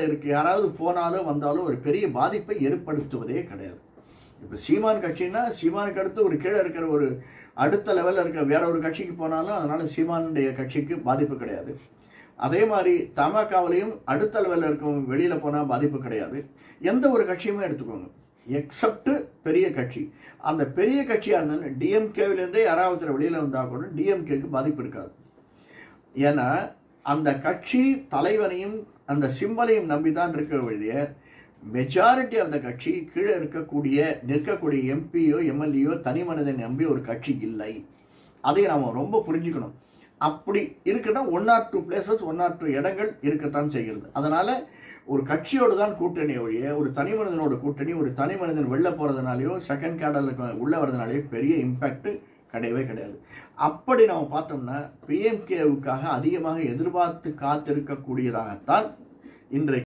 இருக்கு, யாராவது போனாலோ வந்தாலோ ஒரு பெரிய பாதிப்பை ஏற்படுத்துவதே கிடையாது. இப்போ சீமான் கட்சின்னா சீமானுக்கு அடுத்து ஒரு கீழே இருக்கிற ஒரு அடுத்த லெவலில் இருக்கிற வேற ஒரு கட்சிக்கு போனாலும் அதனால சீமானுடைய கட்சிக்கு பாதிப்பு கிடையாது. அதே மாதிரி தமாகவிலையும் அடுத்த லெவலில் இருக்கவங்க வெளியில் போனால் பாதிப்பு கிடையாது. எந்த ஒரு கட்சியுமே எடுத்துக்கோங்க, எக்ஸப்ட் பெரிய கட்சி. அந்த பெரிய கட்சியாக இருந்தாலும் டிஎம்கேவிலேருந்தே யாராவது வெளியில் வந்தால் கூட டிஎம்கேக்கு பாதிப்பு இருக்காது. ஏன்னா அந்த கட்சி தலைவனையும் அந்த சிம்பலையும் நம்பி தான் இருக்க வழிய மெஜாரிட்டி அந்த கட்சி கீழே நிற்கக்கூடிய எம்பியோ எம்எல்ஏயோ தனி மனிதன் நம்பி ஒரு கட்சி இல்லை. அதை நாம் ரொம்ப புரிஞ்சுக்கணும். அப்படி இருக்குன்னா 1 or 2 பிளேசஸ் 1 or 2 இடங்கள் இருக்கத்தான் செய்கிறது. அதனால ஒரு கட்சியோடு தான் கூட்டணி ஒழிய ஒரு தனி மனிதனோட கூட்டணி ஒரு தனி மனிதன் வெளில போகிறதுனாலையோ செகண்ட் கேடருக்கு உள்ள வர்றதுனாலையோ பெரிய இம்பேக்ட் கிடையவே கிடையாது. அப்படி நம்ம பார்த்தோம்னா பிஎம்கேவுக்காக அதிகமாக எதிர்பார்த்து காத்திருக்கக்கூடியதாகத்தான் இன்றைக்கு